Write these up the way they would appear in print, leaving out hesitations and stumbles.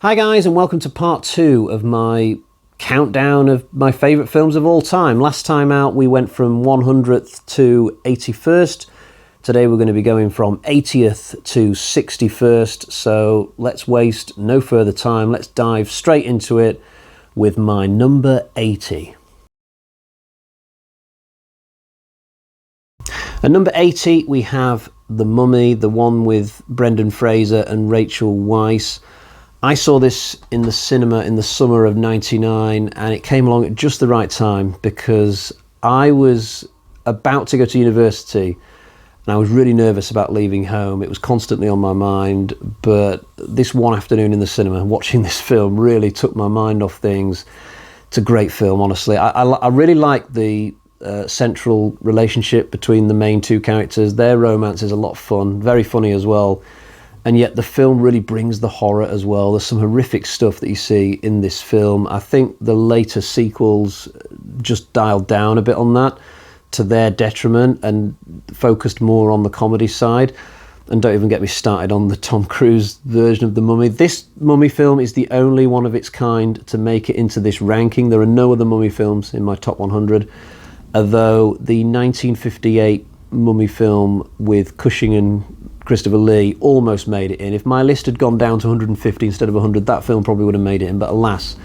Hi guys, and welcome to part 2 of my countdown of my favourite films of all time. Last time out we went from 100th to 81st. Today we're going to be going from 80th to 61st, so let's waste no further time. Let's dive straight into it with my number 80. At number 80 we have The Mummy, the one with Brendan Fraser and Rachel Weisz. I saw this in the cinema in the summer of '99, and it came along at just the right time because I was about to go to university and I was really nervous about leaving home. It was constantly on my mind, but this one afternoon in the cinema watching this film really took my mind off things. It's a great film, honestly. I really like the central relationship between the main two characters. Their romance is a lot of fun, very funny as well. And yet the film really brings the horror as well. There's some horrific stuff that you see in this film. I think the later sequels just dialed down a bit on that to their detriment and focused more on the comedy side. And don't even get me started on the Tom Cruise version of The Mummy. This Mummy film is the only one of its kind to make it into this ranking. There are no other Mummy films in my top 100, although the 1958 Mummy film with Cushing and Christopher Lee almost made it in. If my list had gone down to 150 instead of 100, that film probably would have made it in, but alas,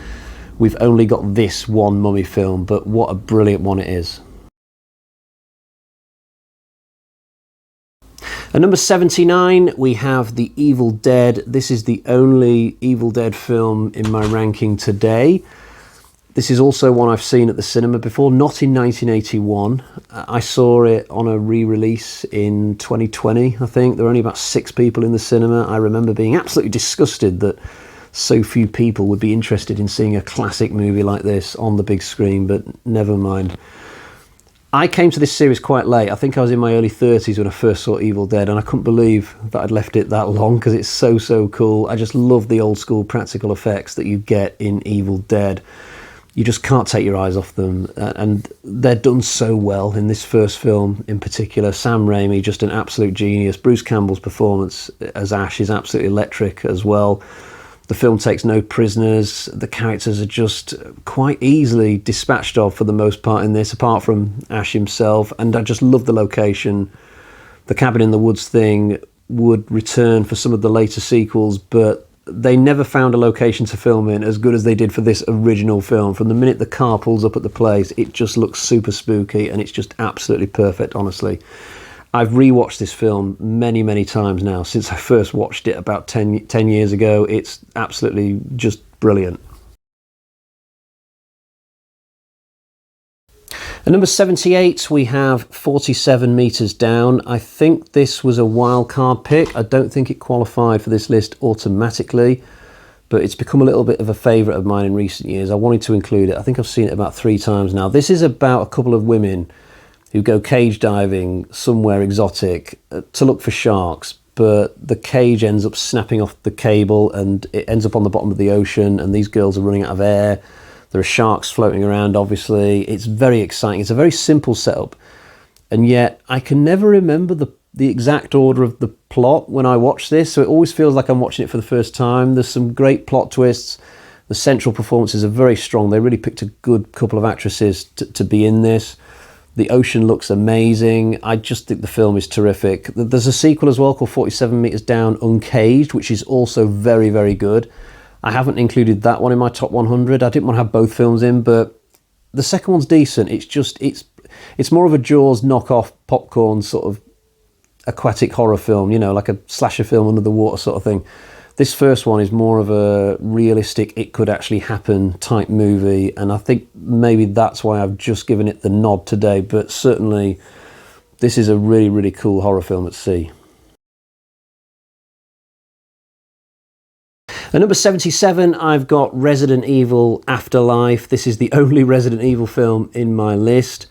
we've only got this one Mummy film, but what a brilliant one it is. At number 79, we have The Evil Dead. This is the only Evil Dead film in my ranking today. This is also one I've seen at the cinema before, not in 1981. I saw it on a re-release in 2020, I think. There were only about 6 people in the cinema. I remember being absolutely disgusted that so few people would be interested in seeing a classic movie like this on the big screen, but never mind. I came to this series quite late. I think I was in my early 30s when I first saw Evil Dead, and I couldn't believe that I'd left it that long because it's so cool. I just love the old school practical effects that you get in Evil Dead. You just can't take your eyes off them, and they're done so well in this first film in particular. Sam Raimi, just an absolute genius. Bruce Campbell's performance as Ash is absolutely electric as well. The film takes no prisoners. The characters are just quite easily dispatched of for the most part in this, apart from Ash himself, and I just love the location. The cabin in the woods thing would return for some of the later sequels, but they never found a location to film in as good as they did for this original film. From the minute the car pulls up at the place, it just looks super spooky, and it's just absolutely perfect, honestly. I've rewatched this film many times now since I first watched it about 10 years ago. It's absolutely just brilliant. At number 78, we have 47 Meters Down. I think this was a wild card pick. I don't think it qualified for this list automatically, but it's become a little bit of a favourite of mine in recent years. I wanted to include it. I think I've seen it about 3 times now. This is about a couple of women who go cage diving somewhere exotic to look for sharks, but the cage ends up snapping off the cable and it ends up on the bottom of the ocean, and these girls are running out of air. There are sharks floating around, obviously. It's very exciting. It's a very simple setup, and yet I can never remember the exact order of the plot when I watch this, so it always feels like I'm watching it for the first time. There's some great plot twists. The central performances are very strong. They really picked a good couple of actresses to be in this. The ocean looks amazing. I just think the film is terrific. There's a sequel as well called 47 Meters Down Uncaged, which is also very good. I haven't included that one in my top 100. I didn't want to have both films in, but the second one's decent. It's more of a Jaws knockoff popcorn sort of aquatic horror film, you know, like a slasher film under the water sort of thing. This first one is more of a realistic, it could actually happen type movie, and I think maybe that's why I've just given it the nod today, but certainly this is a really cool horror film at sea. At number 77, I've got Resident Evil Afterlife. This is the only Resident Evil film in my list.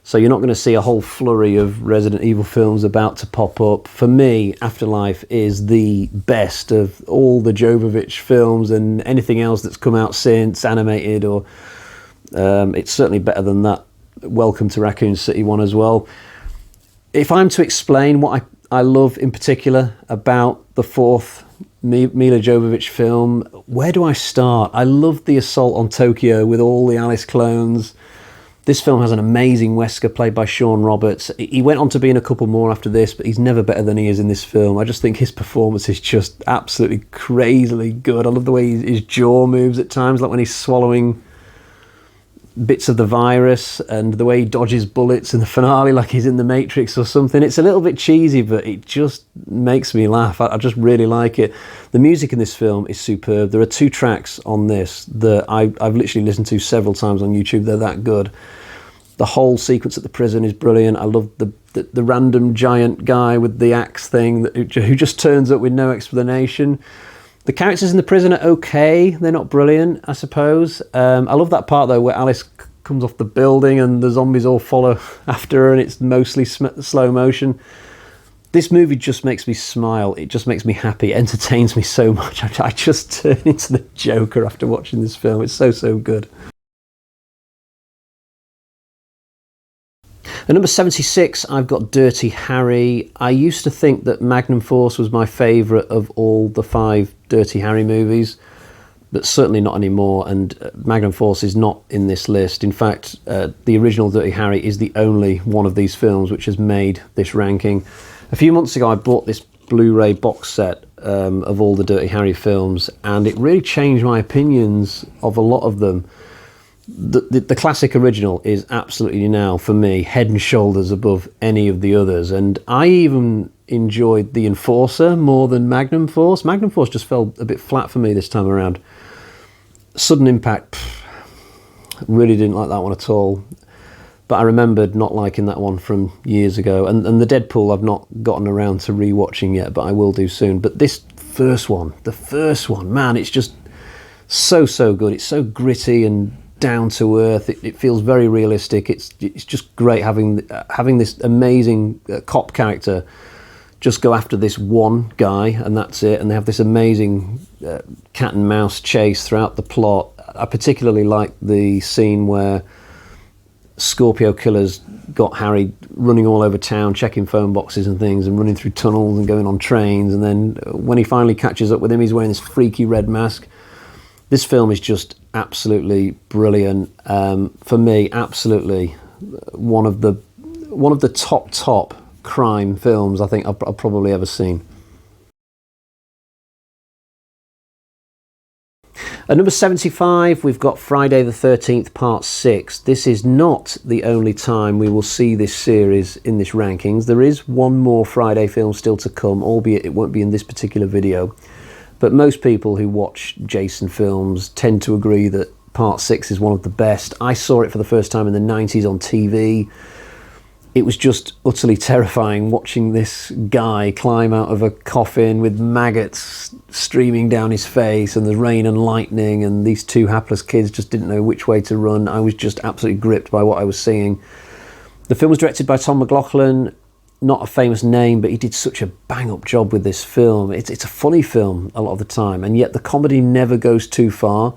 So you're not going to see a whole flurry of Resident Evil films about to pop up. For me, Afterlife is the best of all the Jovovich films and anything else that's come out since, animated, or it's certainly better than that Welcome to Raccoon City one as well. If I'm to explain what I love in particular about the fourth Mila Jovovich film, where do I start? I love the assault on Tokyo with all the Alice clones. This film has an amazing Wesker played by Sean Roberts. He went on to be in a couple more after this, but he's never better than he is in this film. I just think his performance is just absolutely crazily good. I love the way his jaw moves at times, like when he's swallowing bits of the virus, and the way he dodges bullets in the finale like he's in the Matrix or something. It's a little bit cheesy, but it just makes me laugh. I just really like it. The music in this film is superb. There are 2 tracks on this that I've literally listened to several times on YouTube. They're that good. The whole sequence at the prison is brilliant. I love the random giant guy with the axe thing who just turns up with no explanation. The characters in the prison are okay. They're not brilliant, I suppose. I love that part, though, where Alice comes off the building and the zombies all follow after her, and it's mostly slow motion. This movie just makes me smile. It just makes me happy. It entertains me so much. I just turn into the Joker after watching this film. It's so good. At number 76, I've got Dirty Harry. I used to think that Magnum Force was my favourite of all the 5 Dirty Harry movies, but certainly not anymore, and Magnum Force is not in this list. In fact, the original Dirty Harry is the only one of these films which has made this ranking. A few months ago, I bought this Blu-ray box set of all the Dirty Harry films, and it really changed my opinions of a lot of them. The classic original is absolutely now, for me, head and shoulders above any of the others. And I even enjoyed The Enforcer more than Magnum Force. Magnum Force just fell a bit flat for me this time around. Sudden Impact, really didn't like that one at all. But I remembered not liking that one from years ago. And the Deadpool I've not gotten around to rewatching yet, but I will do soon. But this the first one, man, it's just so good. It's so gritty and down to earth. It feels very realistic. It's just great having this amazing cop character just go after this one guy, and that's it. And they have this amazing cat and mouse chase throughout the plot. I particularly like the scene where Scorpio killers got Harry running all over town, checking phone boxes and things, and running through tunnels and going on trains. And then when he finally catches up with him, he's wearing this freaky red mask. This film is just absolutely brilliant. For me, absolutely one of the top crime films I think I've probably ever seen. At number 75, we've got Friday the 13th, Part 6. This is not the only time we will see this series in this rankings. There is one more Friday film still to come, albeit it won't be in this particular video. But most people who watch Jason films tend to agree that Part 6 is one of the best. I saw it for the first time in the 90s on TV. It was just utterly terrifying watching this guy climb out of a coffin with maggots streaming down his face, and the rain and lightning, and these 2 hapless kids just didn't know which way to run. I was just absolutely gripped by what I was seeing. The film was directed by Tom McLaughlin. Not a famous name, but he did such a bang-up job with this film. It's a funny film a lot of the time, and yet the comedy never goes too far.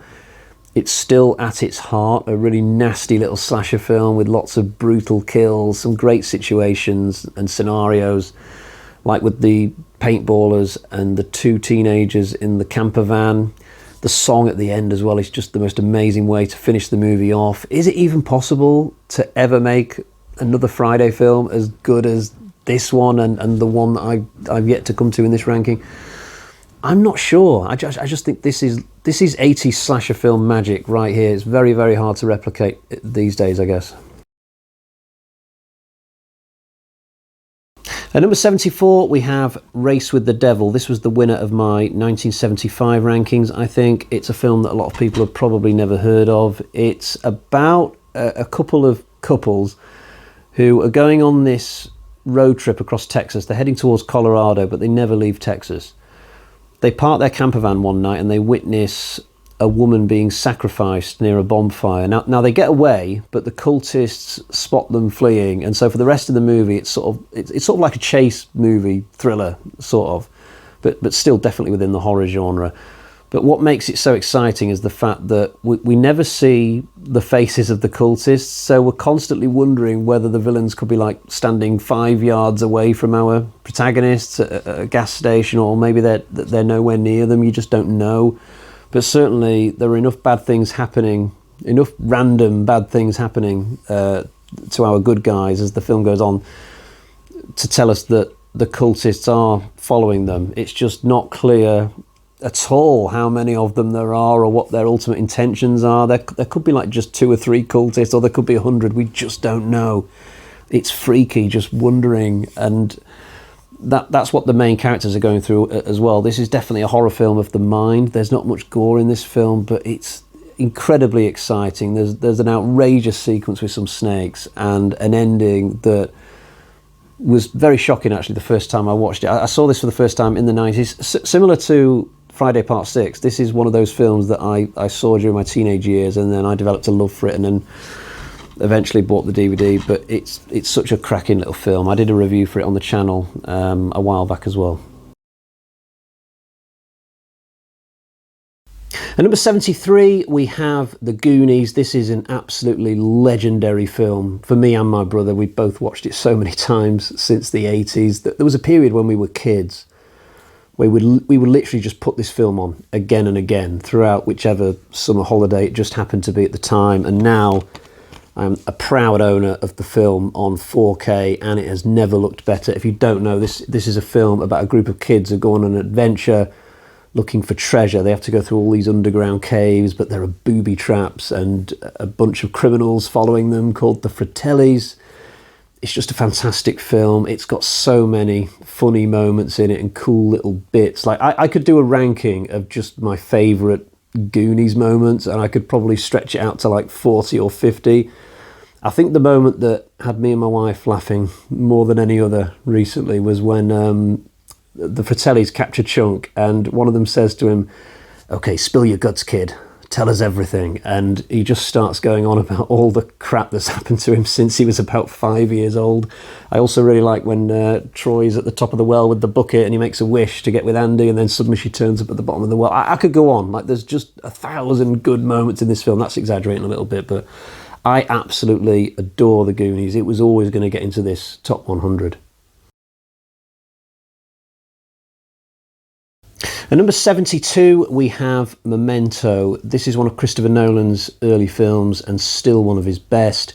It's still at its heart a really nasty little slasher film with lots of brutal kills, some great situations and scenarios, like with the paintballers and the 2 teenagers in the camper van. The song at the end as well is just the most amazing way to finish the movie off. Is it even possible to ever make another Friday film as good as this one and the one that I've yet to come to in this ranking? I'm not sure. I just think this is 80s slasher film magic right here. It's very, very hard to replicate these days, I guess. At number 74, we have Race with the Devil. This was the winner of my 1975 rankings, I think. It's a film that a lot of people have probably never heard of. It's about a couple of couples who are going on this road trip across Texas. They're heading towards Colorado, but they never leave Texas. They park their camper van one night and they witness a woman being sacrificed near a bonfire. Now they get away, but the cultists spot them fleeing, and so for the rest of the movie, it's sort of like a chase movie thriller, sort of, but still definitely within the horror genre. But what makes it so exciting is the fact that we never see the faces of the cultists, so we're constantly wondering whether the villains could be like standing 5 yards away from our protagonists at a gas station, or maybe they're nowhere near them. You just don't know. But certainly there are enough bad things happening, enough random bad things happening to our good guys as the film goes on, to tell us that the cultists are following them. It's just not clear at all how many of them there are or what their ultimate intentions are. There could be like just 2 or 3 cultists, or there could be 100. We just don't know. It's freaky, just wondering, and that's what the main characters are going through as well. This is definitely a horror film of the mind. There's not much gore in this film, but it's incredibly exciting. There's an outrageous sequence with some snakes and an ending that was very shocking actually the first time I watched it. I saw this for the first time in the 90s. Similar to Friday Part 6, this is one of those films that I saw during my teenage years, and then I developed a love for it and then eventually bought the DVD. But it's such a cracking little film. I did a review for it on the channel a while back as well. At number 73, we have The Goonies. This is an absolutely legendary film. For me and my brother, we both watched it so many times since the 80s. There was a period when we were kids where we would literally just put this film on again and again throughout whichever summer holiday it just happened to be at the time. And now I'm a proud owner of the film on 4K, and it has never looked better. If you don't know, this is a film about a group of kids who go on an adventure looking for treasure. They have to go through all these underground caves, but there are booby traps and a bunch of criminals following them called the Fratellis. It's just a fantastic film. It's got so many funny moments in it and cool little bits. Like I could do a ranking of just my favourite Goonies moments, and I could probably stretch it out to like 40 or 50. I think the moment that had me and my wife laughing more than any other recently was when the Fratellis capture Chunk, and one of them says to him, "Okay, spill your guts, kid. Tell us everything." And he just starts going on about all the crap that's happened to him since he was about 5 years old. I also really like when Troy's at the top of the well with the bucket and he makes a wish to get with Andy, and then suddenly she turns up at the bottom of the well. I could go on. Like, there's just 1,000 good moments in this film. That's exaggerating a little bit, but I absolutely adore The Goonies. It was always going to get into this top 100. At number 72, we have Memento. This is one of Christopher Nolan's early films and still one of his best.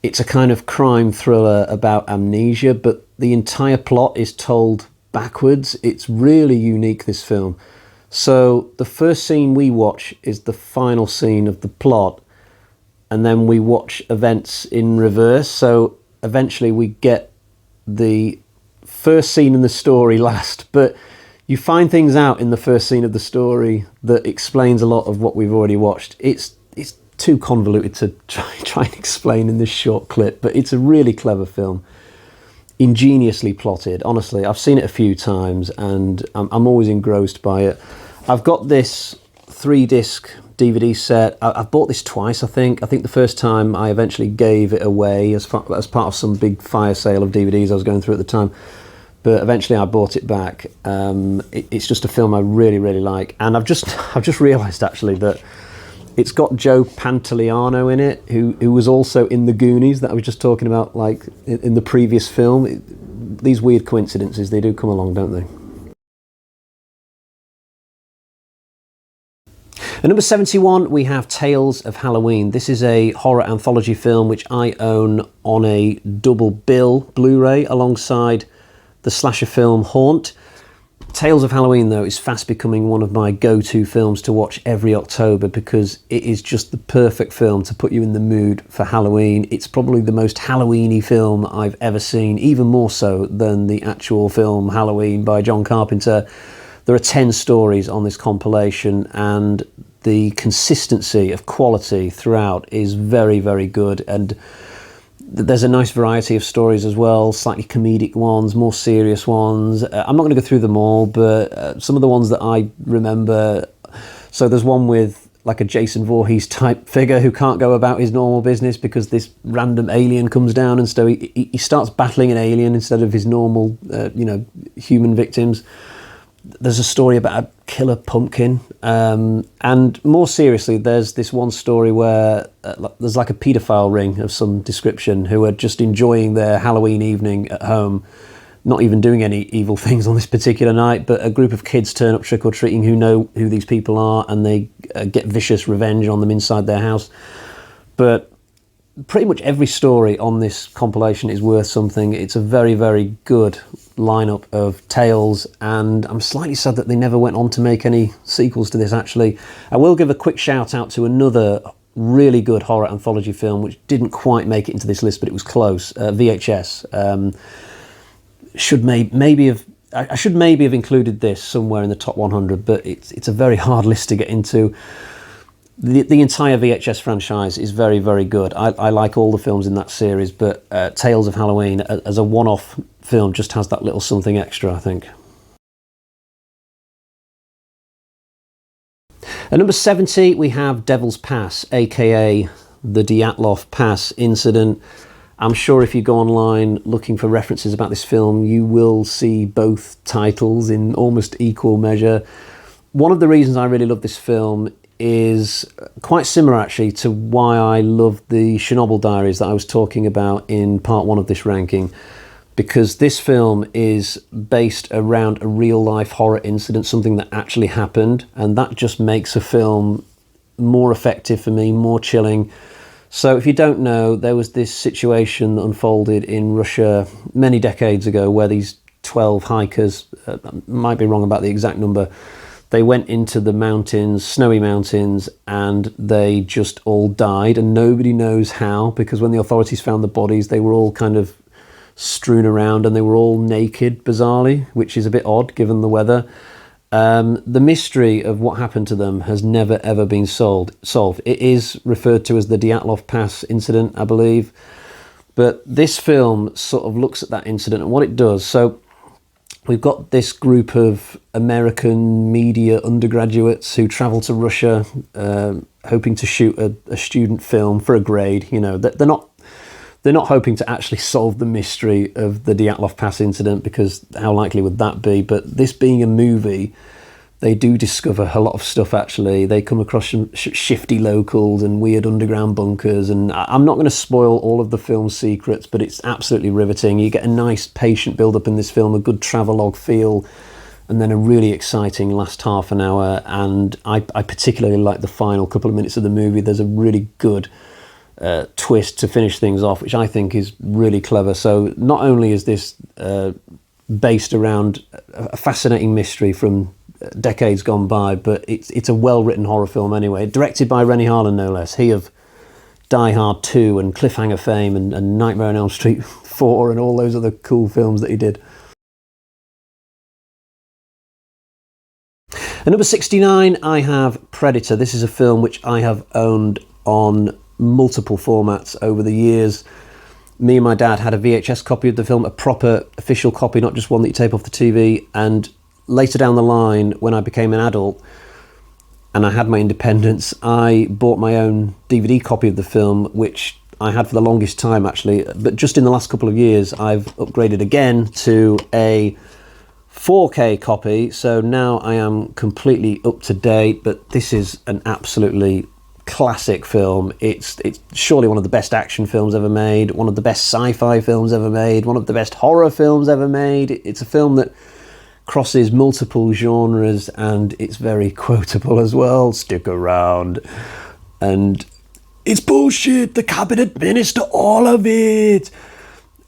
It's a kind of crime thriller about amnesia, but the entire plot is told backwards. It's really unique, this film. So the first scene we watch is the final scene of the plot, and then we watch events in reverse. So eventually we get the first scene in the story last, but you find things out in the first scene of the story that explains a lot of what we've already watched. It's too convoluted to try and explain in this short clip, but it's a really clever film, ingeniously plotted. Honestly, I've seen it a few times and I'm always engrossed by it. I've got this 3-disc DVD set. I've bought this twice, I think. I think the first time I eventually gave it away as part of some big fire sale of DVDs I was going through at the time. But eventually I bought it back. It's just a film I really, really like. And I've just realised actually that it's got Joe Pantoliano in it, who was also in The Goonies that I was just talking about, like in the previous film. These weird coincidences, they do come along, don't they? At number 71, we have Tales of Halloween. This is a horror anthology film which I own on a double bill Blu-ray alongside the slasher film Haunt. Tales of Halloween, though, is fast becoming one of my go-to films to watch every October because it is just the perfect film to put you in the mood for Halloween. It's probably the most Halloween-y film I've ever seen, even more so than the actual film Halloween by John Carpenter. There are 10 stories on this compilation, and the consistency of quality throughout is very, very good. And there's a nice variety of stories as well, slightly comedic ones, more serious ones. I'm not going to go through them all, but some of the ones that I remember. So there's one with like a Jason Voorhees type figure who can't go about his normal business because this random alien comes down, and so he starts battling an alien instead of his normal, human victims. there's a story about a killer pumpkin. And more seriously, there's this one story where there's like a paedophile ring of some description who are just enjoying their Halloween evening at home, not even doing any evil things on this particular night, but a group of kids turn up trick-or-treating who know who these people are, and they get vicious revenge on them inside their house. But pretty much every story on this compilation is worth something. It's a very, very good lineup of tales, and I'm slightly sad that they never went on to make any sequels to this, actually. I will give a quick shout out to another really good horror anthology film which didn't quite make it into this list, but it was close. VHS. I should maybe have included this somewhere in the top 100, but it's a very hard list to get into. The entire VHS franchise is very, very good. I like all the films in that series, but Tales of Halloween as a one-off film just has that little something extra, I think. At number 70, we have Devil's Pass, aka the Dyatlov Pass incident. I'm sure if you go online looking for references about this film, you will see both titles in almost equal measure. One of the reasons I really love this film is quite similar, actually, to why I love the Chernobyl Diaries that I was talking about in part one of this ranking, because this film is based around a real-life horror incident, something that actually happened, and that just makes a film more effective for me, more chilling. So if you don't know, there was this situation that unfolded in Russia many decades ago where these 12 hikers, might be wrong about the exact number, they went into the mountains, snowy mountains, and they just all died, and nobody knows how, because when the authorities found the bodies, they were all kind of strewn around and they were all naked, bizarrely, which is a bit odd given the weather. The mystery of what happened to them has never ever been solved. It is referred to as the Dyatlov Pass incident, I believe, but this film sort of looks at that incident and what it does. So we've got this group of American media undergraduates who travel to Russia, hoping to shoot a student film for a grade. You know, they're not hoping to actually solve the mystery of the Dyatlov Pass incident, because how likely would that be? But this being a movie, they do discover a lot of stuff, actually. They come across some shifty locals and weird underground bunkers, and I'm not going to spoil all of the film's secrets, but it's absolutely riveting. You get a nice patient build-up in this film, a good travelogue feel, and then a really exciting last half an hour. And I particularly like the final couple of minutes of the movie. There's a really good twist to finish things off, which I think is really clever. So not only is this based around a fascinating mystery from decades gone by, but it's a well-written horror film anyway. Directed by Renny Harlin, no less. He of Die Hard 2 and Cliffhanger fame and Nightmare on Elm Street 4 and all those other cool films that he did. At number 69, I have Predator. This is a film which I have owned on multiple formats over the years. Me and my dad had a VHS copy of the film, a proper official copy, not just one that you tape off the TV. And later down the line, when I became an adult and I had my independence, I bought my own DVD copy of the film, which I had for the longest time, actually. But just in the last couple of years, I've upgraded again to a 4K copy. So now I am completely up to date. But this is an absolutely classic film. It's surely one of the best action films ever made, one of the best sci-fi films ever made, one of the best horror films ever made. It's a film that crosses multiple genres, and it's very quotable as well. Stick around. And it's bullshit, the cabinet minister, all of it.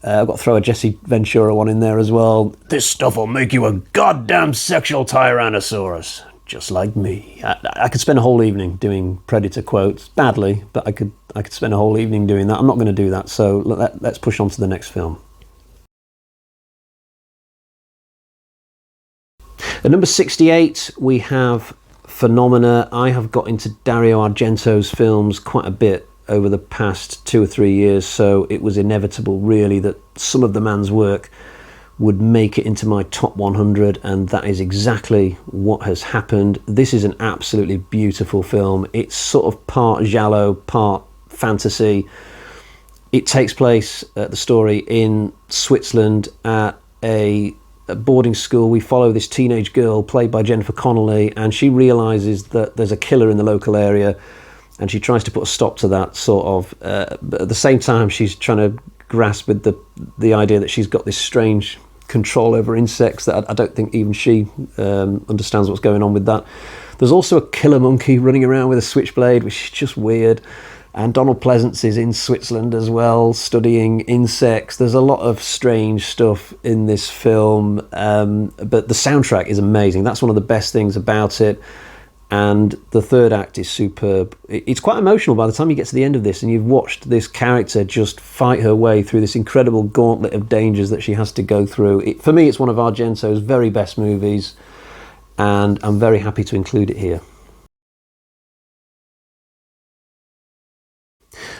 I've got to throw a Jesse Ventura one in there as well. This stuff will make you a goddamn sexual tyrannosaurus, just like me. I could spend a whole evening doing Predator quotes, badly, but I could spend a whole evening doing that. I'm not going to do that, so let's push on to the next film. At number 68, we have Phenomena. I have got into Dario Argento's films quite a bit over the past 2 or 3 years, so it was inevitable, really, that some of the man's work would make it into my top 100, and that is exactly what has happened. This is an absolutely beautiful film. It's sort of part giallo, part fantasy. It takes place, the story, in Switzerland at a at boarding school, we follow this teenage girl played by Jennifer Connelly, and she realises that there's a killer in the local area, and she tries to put a stop to that, sort of. But at the same time, she's trying to grasp with the idea that she's got this strange control over insects that I don't think even she understands what's going on with that. There's also a killer monkey running around with a switchblade, which is just weird. And Donald Pleasance is in Switzerland as well, studying insects. There's a lot of strange stuff in this film, but the soundtrack is amazing. That's one of the best things about it. And the third act is superb. It's quite emotional by the time you get to the end of this and you've watched this character just fight her way through this incredible gauntlet of dangers that she has to go through. For me, it's one of Argento's very best movies, and I'm very happy to include it here.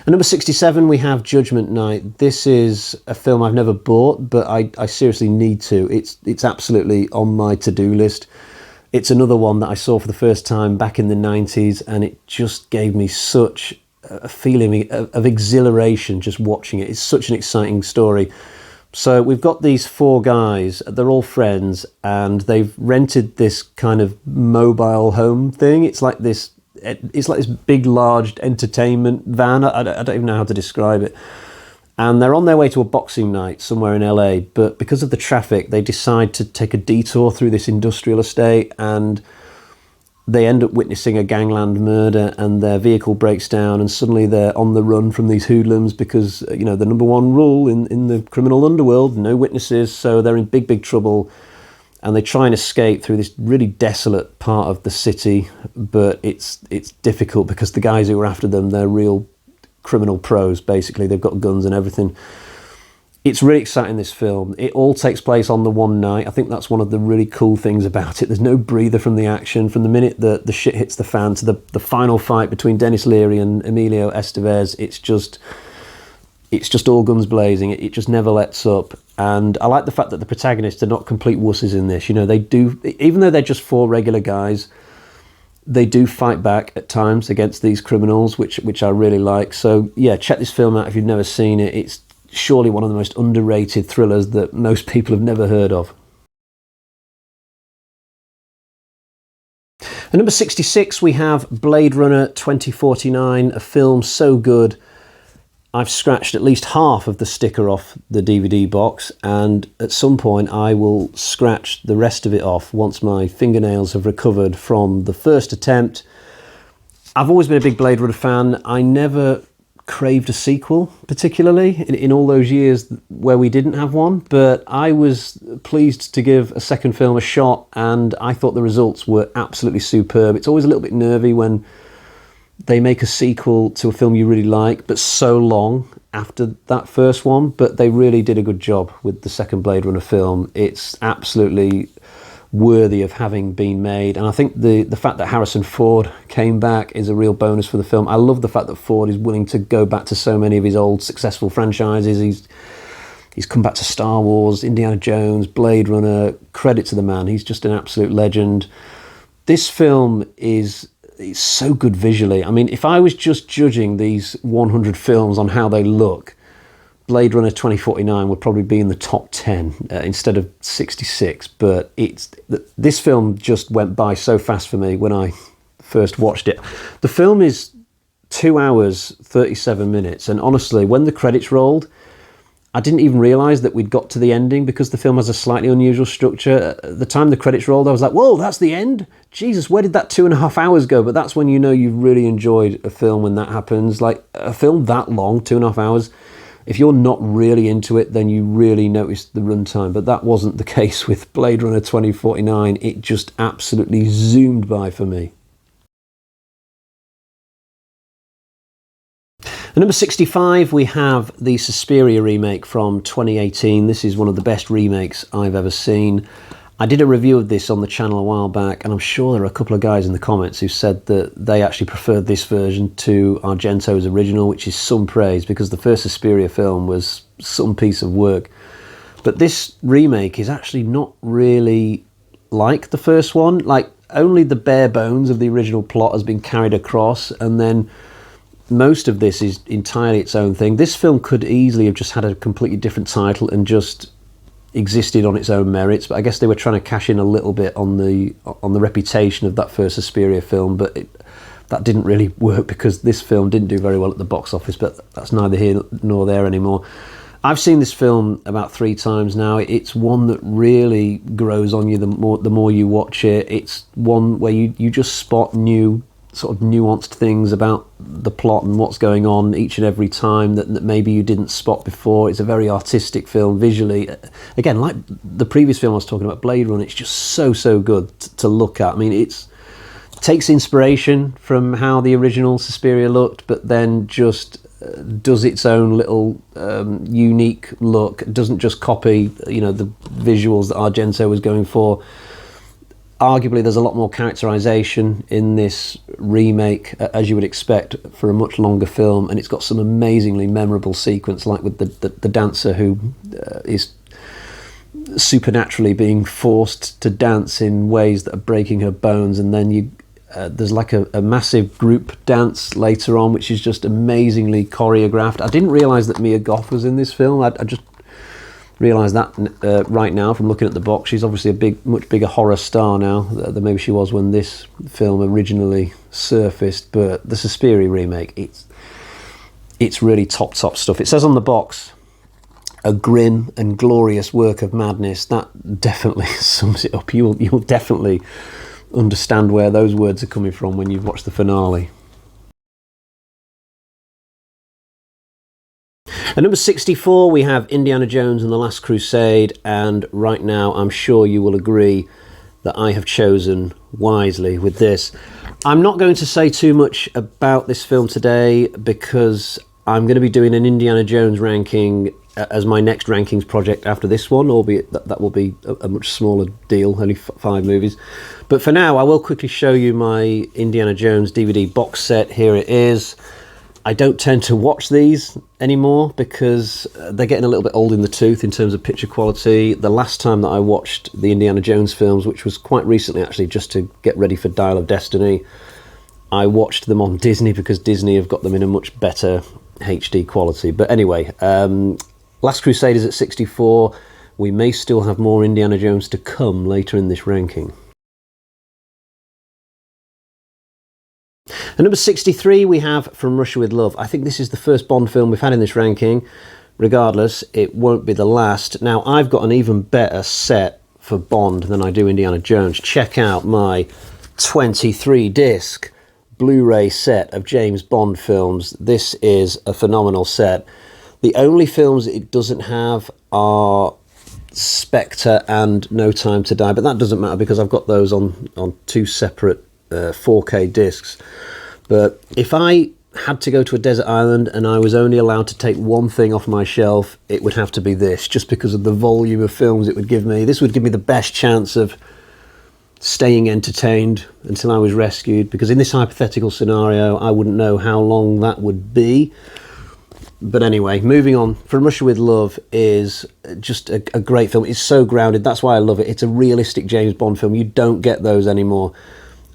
At number 67, we have Judgment Night. This is a film I've never bought, but I seriously need to. It's absolutely on my to-do list. It's another one that I saw for the first time back in the 90s, and it just gave me such a feeling of exhilaration just watching it. It's such an exciting story. So we've got these four guys, they're all friends, and they've rented this kind of mobile home thing. It's like this big, large entertainment van. I don't even know how to describe it. And they're on their way to a boxing night somewhere in LA, but because of the traffic, they decide to take a detour through this industrial estate, and they end up witnessing a gangland murder, and their vehicle breaks down, and suddenly they're on the run from these hoodlums because, you know, the number one rule in the criminal underworld, no witnesses, so they're in big, big trouble. And they try and escape through this really desolate part of the city, but it's difficult because the guys who are after them, they're real criminal pros, basically. They've got guns and everything. It's really exciting, this film. It all takes place on the one night. I think that's one of the really cool things about it. There's no breather from the action. From the minute that the shit hits the fan to the final fight between Denis Leary and Emilio Estevez, it's just all guns blazing. It just never lets up. And I like the fact that the protagonists are not complete wusses in this. You know, they do, even though they're just four regular guys, they do fight back at times against these criminals, which I really like. So yeah, check this film out if you've never seen it. It's surely one of the most underrated thrillers that most people have never heard of. At number 66, we have Blade Runner 2049, a film so good I've scratched at least half of the sticker off the DVD box, and at some point I will scratch the rest of it off once my fingernails have recovered from the first attempt. I've always been a big Blade Runner fan. I never craved a sequel, particularly in all those years where we didn't have one, but I was pleased to give a second film a shot, and I thought the results were absolutely superb. It's always a little bit nervy when they make a sequel to a film you really like, but so long after that first one, but they really did a good job with the second Blade Runner film. It's absolutely worthy of having been made, and I think the fact that Harrison Ford came back is a real bonus for the film. I love the fact that Ford is willing to go back to so many of his old successful franchises. He's come back to Star Wars, Indiana Jones, Blade Runner. Credit to the man, he's just an absolute legend. This film is so good visually. I mean, if I was just judging these 100 films on how they look, Blade Runner 2049 would probably be in the top 10 instead of 66. But this film just went by so fast for me when I first watched it. The film is 2 hours, 37 minutes. And honestly, when the credits rolled, I didn't even realise that we'd got to the ending because the film has a slightly unusual structure. At the time the credits rolled, I was like, whoa, that's the end? Jesus, where did that 2.5 hours go? But that's when you know you've really enjoyed a film when that happens. Like, a film that long, 2.5 hours, if you're not really into it, then you really notice the runtime. But that wasn't the case with Blade Runner 2049. It just absolutely zoomed by for me. At number 65, we have the Suspiria remake from 2018. This is one of the best remakes I've ever seen. I did a review of this on the channel a while back, and I'm sure there are a couple of guys in the comments who said that they actually preferred this version to Argento's original, which is some praise because the first Suspiria film was some piece of work. But this remake is actually not really like the first one. Like, only the bare bones of the original plot has been carried across, and then most of this is entirely its own thing. This film could easily have just had a completely different title and just existed on its own merits, but I guess they were trying to cash in a little bit on the reputation of that first Suspiria film, but that didn't really work because this film didn't do very well at the box office, but that's neither here nor there anymore. I've seen this film about 3 times now. It's one that really grows on you the more you watch it. It's one where you just spot new sort of nuanced things about the plot and what's going on each and every time that maybe you didn't spot before. It's a very artistic film visually. Again, like the previous film I was talking about, Blade Runner, it's just so good to look at. I mean, it takes inspiration from how the original Suspiria looked, but then just does its own little unique look. It doesn't just copy, the visuals that Argento was going for. Arguably, there's a lot more characterization in this remake, as you would expect for a much longer film, and it's got some amazingly memorable sequence, like with the dancer who is supernaturally being forced to dance in ways that are breaking her bones, and then there's like a massive group dance later on, which is just amazingly choreographed. I didn't realise that Mia Goth was in this film. I just realised that right now from looking at the box. She's obviously a much bigger horror star now than maybe she was when this film originally surfaced. But the Suspiria remake, it's really top stuff. It says on the box, a grim and glorious work of madness. That definitely sums it up. You'll definitely understand where those words are coming from when you've watched the finale. At number 64, we have Indiana Jones and the Last Crusade, and right now I'm sure you will agree that I have chosen wisely with this. I'm not going to say too much about this film today because I'm going to be doing an Indiana Jones ranking as my next rankings project after this one, albeit that will be a much smaller deal, only 5 movies. But for now, I will quickly show you my Indiana Jones DVD box set. Here it is. I don't tend to watch these anymore because they're getting a little bit old in the tooth in terms of picture quality. The last time that I watched the Indiana Jones films, which was quite recently actually, just to get ready for Dial of Destiny, I watched them on Disney because Disney have got them in a much better HD quality. But anyway, Last Crusade is at 64. We may still have more Indiana Jones to come later in this ranking. At number 63, we have From Russia with Love. I think this is the first Bond film we've had in this ranking. Regardless, it won't be the last. Now, I've got an even better set for Bond than I do Indiana Jones. Check out my 23-disc Blu-ray set of James Bond films. This is a phenomenal set. The only films it doesn't have are Spectre and No Time to Die, but that doesn't matter because I've got those on 2 separate 4K discs. But if I had to go to a desert island and I was only allowed to take one thing off my shelf, it would have to be this, just because of the volume of films it would give me. This would give me the best chance of staying entertained until I was rescued, because in this hypothetical scenario I wouldn't know how long that would be. But anyway, moving on, From Russia with Love is just a great film. It's so grounded, that's why I love it. It's a realistic James Bond film. You don't get those anymore.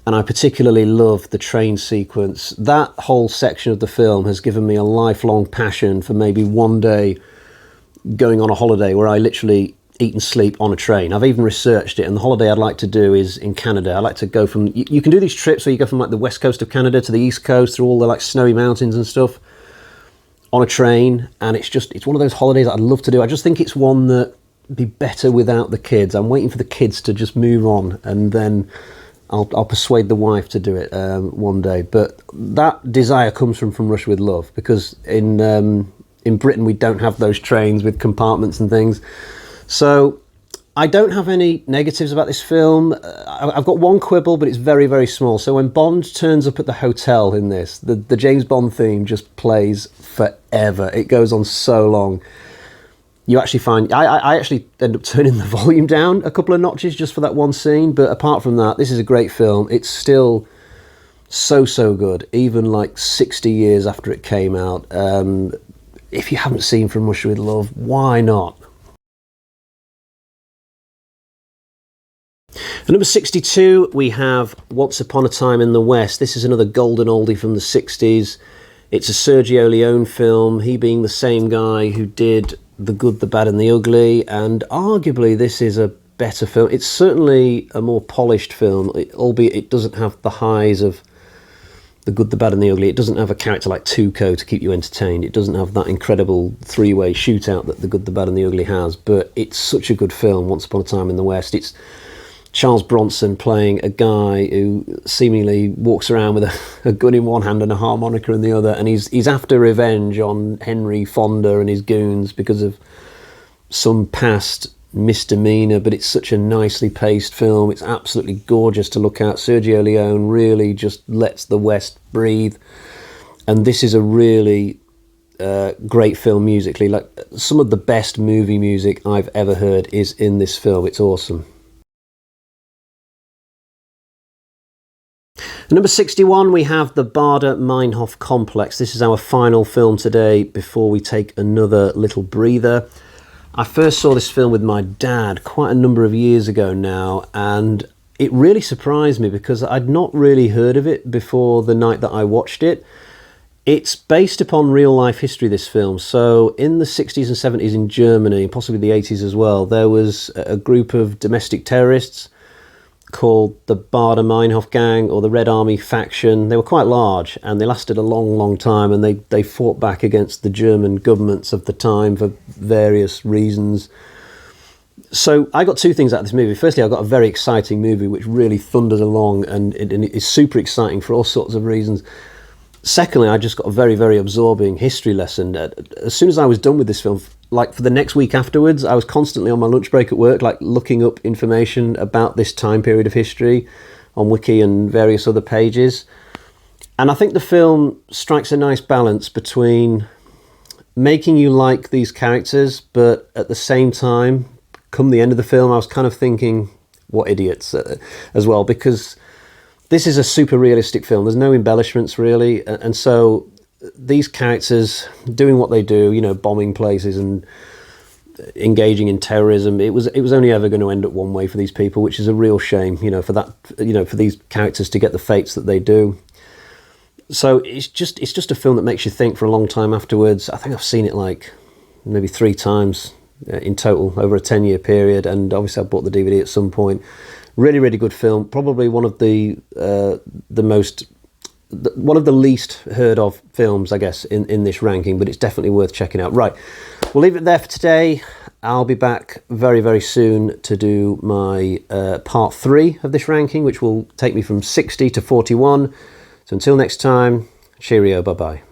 And I particularly love the train sequence. That whole section of the film has given me a lifelong passion for maybe one day going on a holiday where I literally eat and sleep on a train. I've even researched it, and the holiday I'd like to do is in Canada. I like to go from, you can do these trips where you go from like the west coast of Canada to the east coast through all the like snowy mountains and stuff on a train, and it's one of those holidays I'd love to do. I just think it's one that would be better without the kids. I'm waiting for the kids to just move on, and then I'll persuade the wife to do it one day. But that desire comes from Russia with Love, because in Britain we don't have those trains with compartments and things. So I don't have any negatives about this film. I've got one quibble, but it's very, very small. So when Bond turns up at the hotel in this, the James Bond theme just plays forever. It goes on so long. You actually find, I actually end up turning the volume down a couple of notches just for that one scene. But apart from that, this is a great film. It's still so good, even like 60 years after it came out. If you haven't seen From Russia with Love, why not? At number 62, we have Once Upon a Time in the West. This is another golden oldie from the 60s. It's a Sergio Leone film, he being the same guy who did The Good, the Bad and the Ugly, and arguably this is a better film. It's certainly a more polished film, albeit it doesn't have the highs of The Good, the Bad and the Ugly. It doesn't have a character like Tuco to keep you entertained. It doesn't have that incredible three-way shootout that The Good, the Bad and the Ugly has, but it's such a good film, Once Upon a Time in the West. It's Charles Bronson playing a guy who seemingly walks around with a gun in one hand and a harmonica in the other, and he's after revenge on Henry Fonda and his goons because of some past misdemeanor, but it's such a nicely paced film. It's absolutely gorgeous to look at. Sergio Leone really just lets the West breathe, and this is a really great film musically. Like, some of the best movie music I've ever heard is in this film. It's awesome. Number 61, we have the Baader-Meinhof Complex. This is our final film today before we take another little breather. I first saw this film with my dad quite a number of years ago now, and it really surprised me because I'd not really heard of it before the night that I watched it. It's based upon real-life history, this film. So in the 60s and 70s in Germany, possibly the 80s as well, there was a group of domestic terrorists called the Baader-Meinhof Gang, or the Red Army faction. They were quite large and they lasted a long time, and they fought back against the German governments of the time for various reasons. So I got two things out of this movie. Firstly, I got a very exciting movie which really thunders along, and it is super exciting for all sorts of reasons. Secondly, I just got a very absorbing history lesson. As soon as I was done with this film, like for the next week afterwards, I was constantly on my lunch break at work, like looking up information about this time period of history on Wiki and various other pages. And I think the film strikes a nice balance between making you like these characters, but at the same time, come the end of the film, I was kind of thinking, what idiots, as well, because this is a super realistic film. There's no embellishments really, and so these characters doing what they do, bombing places and engaging in terrorism, it was only ever going to end up one way for these people, which is a real shame, for that, for these characters to get the fates that they do. So it's just a film that makes you think for a long time afterwards. I think I've seen it like maybe 3 times in total over a 10-year period, and obviously I bought the DVD at some point. Really good film. Probably one of the least heard of films, I guess, in this ranking, but it's definitely worth checking out. Right, we'll leave it there for today. I'll be back very soon to do my part 3 of this ranking, which will take me from 60 to 41. So until next time, cheerio, bye-bye.